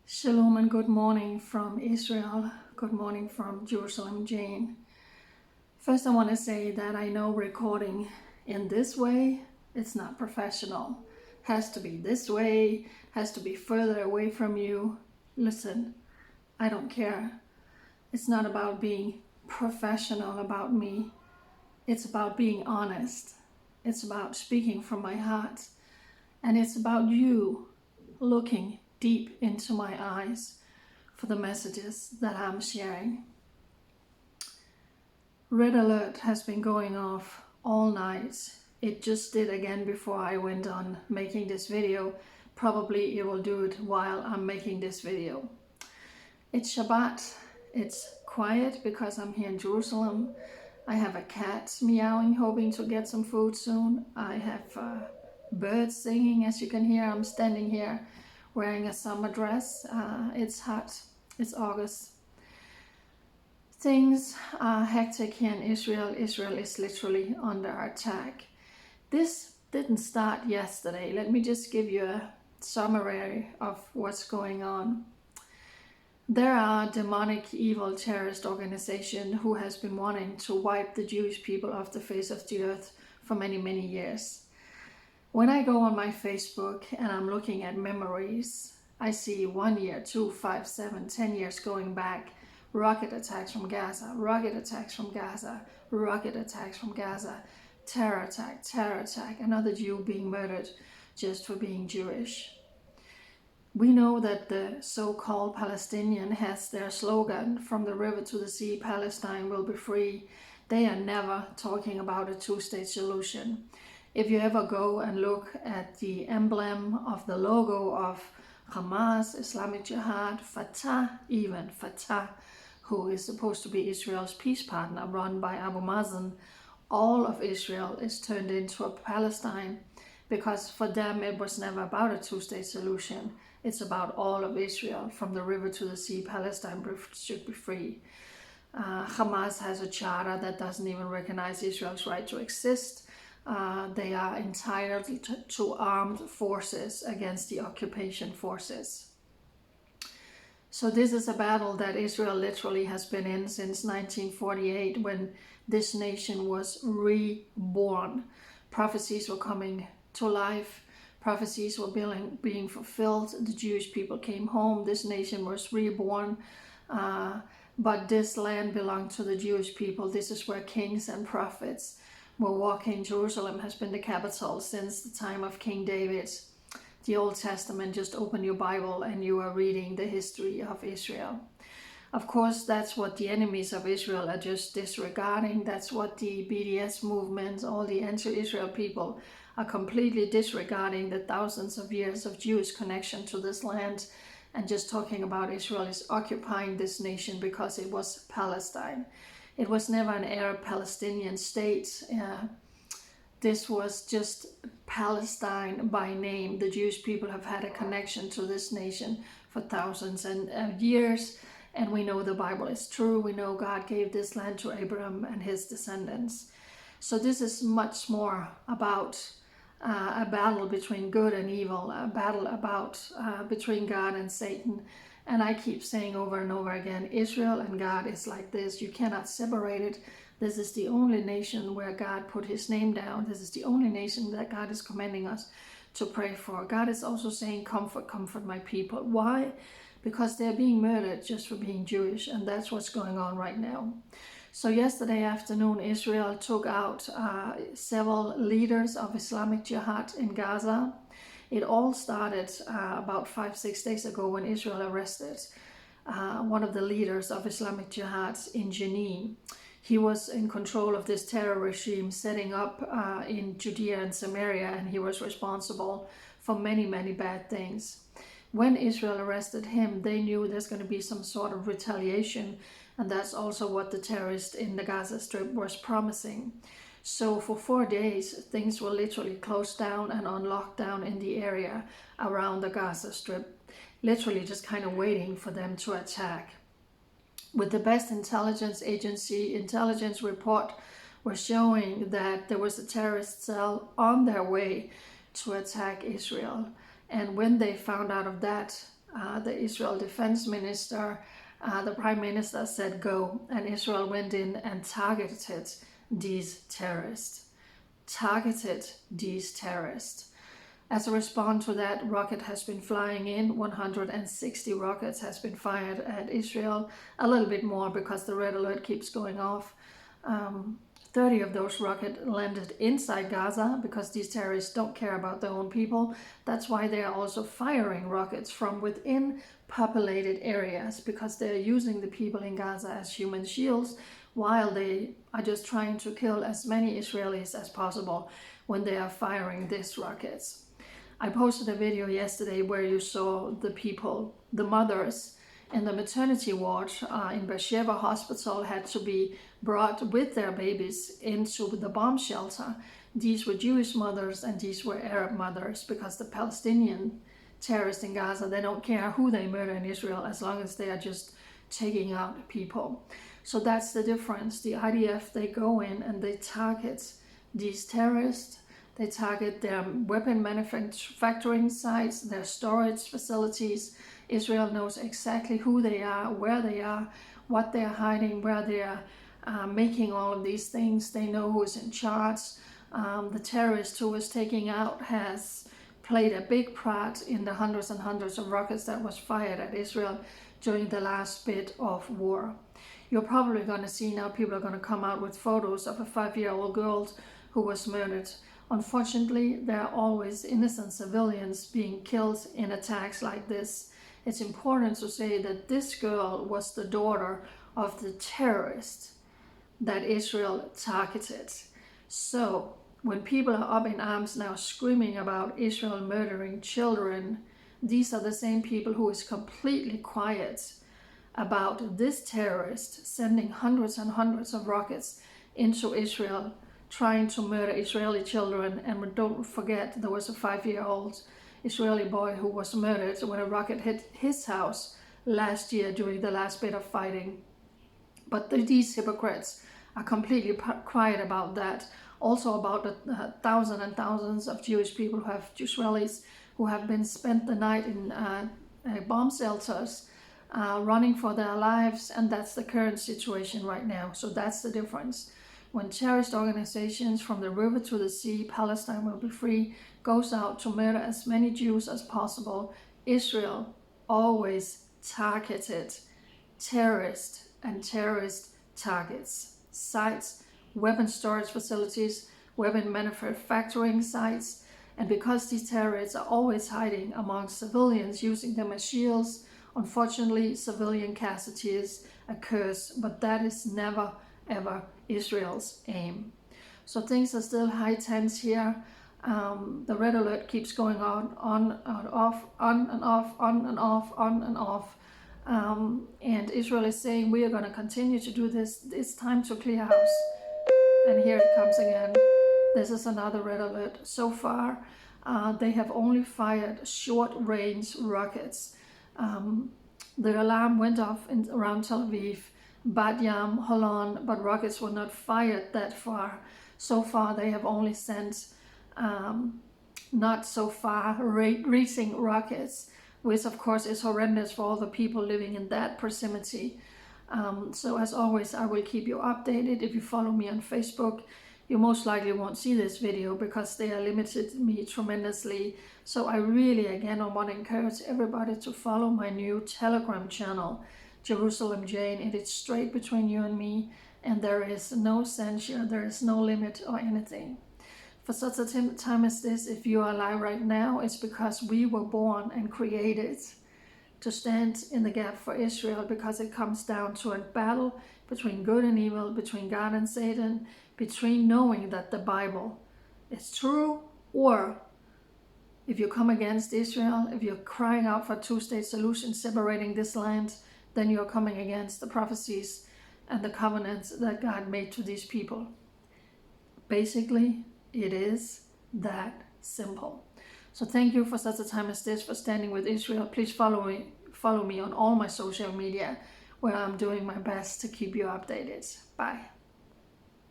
Shalom and good morning from Israel. Good morning from Jerusalem, Jane. First, I want to say that I know recording in this way, it's not professional. Has to be this way, has to be further away from you. Listen, I don't care. It's not about being professional about me. It's about being honest. It's about speaking from my heart. And it's about you looking deep into my eyes for the messages that I'm sharing. Red alert has been going off all night. It just did again before I went on making this video. Probably it will do it while I'm making this video. It's Shabbat. It's quiet because I'm here in Jerusalem. I have a cat meowing, hoping to get some food soon. I have birds singing, as you can hear. I'm standing here wearing a summer dress. It's hot. It's August. Things are hectic here in Israel. Israel is literally under attack. This didn't start yesterday. Let me just give you a summary of what's going on. There are demonic, evil terrorist organization who has been wanting to wipe the Jewish people off the face of the earth for many, many years. When I go on my Facebook and I'm looking at memories, I see 1 year, 2, 5, 7, 10 years going back, rocket attacks from Gaza, rocket attacks from Gaza, rocket attacks from Gaza, terror attack, another Jew being murdered just for being Jewish. We know that the so-called Palestinian has their slogan, from the river to the sea, Palestine will be free. They are never talking about a two-state solution. If you ever go and look at the emblem of the logo of Hamas, Islamic Jihad, Fatah, who is supposed to be Israel's peace partner run by Abu Mazen, all of Israel is turned into a Palestine because for them it was never about a two-state solution. It's about all of Israel, from the river to the sea, Palestine should be free. Hamas has a charter that doesn't even recognize Israel's right to exist. They are entitled to armed forces against the occupation forces. So this is a battle that Israel literally has been in since 1948, when this nation was reborn. Prophecies were coming to life. Prophecies were being fulfilled. The Jewish people came home. This nation was reborn. But this land belonged to the Jewish people. This is where kings and prophets were walking. Jerusalem has been the capital since the time of King David. The Old Testament, just open your Bible and you are reading the history of Israel. Of course, that's what the enemies of Israel are just disregarding. That's what the BDS movement, all the anti-Israel people are completely disregarding, the thousands of years of Jewish connection to this land, and just talking about Israel is occupying this nation because it was Palestine. It was never an Arab Palestinian state. This was just Palestine by name. The Jewish people have had a connection to this nation for thousands of years, and we know the Bible is true. We know God gave this land to Abraham and his descendants. So this is much more about a battle between good and evil, a battle between God and Satan. And I keep saying over and over again, Israel and God is like this. You cannot separate it. This is the only nation where God put his name down. This is the only nation that God is commanding us to pray for. God is also saying, comfort, comfort my people. Why? Because they're being murdered just for being Jewish, and that's what's going on right now. So yesterday afternoon, Israel took out several leaders of Islamic Jihad in Gaza. It all started about 5-6 days ago when Israel arrested one of the leaders of Islamic Jihad in Jenin. He was in control of this terror regime setting up in Judea and Samaria, and he was responsible for many, many bad things. When Israel arrested him, they knew there's going to be some sort of retaliation, and that's also what the terrorist in the Gaza Strip was promising. So for 4 days, things were literally closed down and on lockdown in the area around the Gaza Strip, literally just kind of waiting for them to attack. With the best intelligence agency intelligence report was showing that there was a terrorist cell on their way to attack Israel. And when they found out of that, the Israel defense minister, the prime minister said go, and Israel went in and targeted these terrorists. As a response to that, rocket has been flying in. 160 rockets has been fired at Israel, a little bit more because the red alert keeps going off. 30 of those rockets landed inside Gaza because these terrorists don't care about their own people. That's why they are also firing rockets from within populated areas, because they're using the people in Gaza as human shields while they are just trying to kill as many Israelis as possible when they are firing these rockets. I posted a video yesterday where you saw the people, the mothers in the maternity ward in Beersheba hospital had to be brought with their babies into the bomb shelter. These were Jewish mothers and these were Arab mothers, because the Palestinian terrorists in Gaza, they don't care who they murder in Israel as long as they are just taking out people. So that's the difference. The IDF, they go in and they target these terrorists. They target their weapon manufacturing sites, their storage facilities. Israel knows exactly who they are, where they are, what they're hiding, where they are making all of these things. They know who's in charge. The terrorist who was taking out has played a big part in the hundreds and hundreds of rockets that was fired at Israel during the last bit of war. You're probably going to see now people are going to come out with photos of a 5-year-old girl who was murdered. Unfortunately, there are always innocent civilians being killed in attacks like this. It's important to say that this girl was the daughter of the terrorist that Israel targeted. So when people are up in arms now screaming about Israel murdering children, these are the same people who is completely quiet about this terrorist sending hundreds and hundreds of rockets into Israel, trying to murder Israeli children. And don't forget, there was a 5-year-old Israeli boy who was murdered when a rocket hit his house last year during the last bit of fighting. But these hypocrites are completely quiet about that. Also about the thousands and thousands of Jewish people Israelis who have been spent the night in bomb shelters, running for their lives, and that's the current situation right now. So that's the difference. When terrorist organizations from the river to the sea, Palestine will be free, goes out to murder as many Jews as possible, Israel always targeted terrorist and terrorist targets, sites, weapon storage facilities, weapon manufacturing sites. And because these terrorists are always hiding among civilians, using them as shields, unfortunately civilian casualties occurs, but that is never ever Israel's aim. So things are still high tense here. The red alert keeps going on and off, on and off, on and off, on and off. And Israel is saying, we are going to continue to do this. It's time to clear house. And here it comes again. This is another red alert. So far, they have only fired short-range rockets. The alarm went off around Tel Aviv, Bat Yam, Holon, but rockets were not fired that far. So far, they have only sent not so far-reaching rockets, which of course is horrendous for all the people living in that proximity. So as always, I will keep you updated. If you follow me on Facebook, you most likely won't see this video because they are limited me tremendously. So I really, again, I want to encourage everybody to follow my new Telegram channel, Jerusalem Jane. It is straight between you and me, and there is no censure, there is no limit or anything. For such a time as this, if you are alive right now, it's because we were born and created to stand in the gap for Israel, because it comes down to a battle between good and evil, between God and Satan, between knowing that the Bible is true, or if you come against Israel, if you're crying out for a two-state solution separating this land, then you're coming against the prophecies and the covenants that God made to these people. Basically, it is that simple. So thank you for such a time as this, for standing with Israel. Please follow me on all my social media, where I'm doing my best to keep you updated. Bye.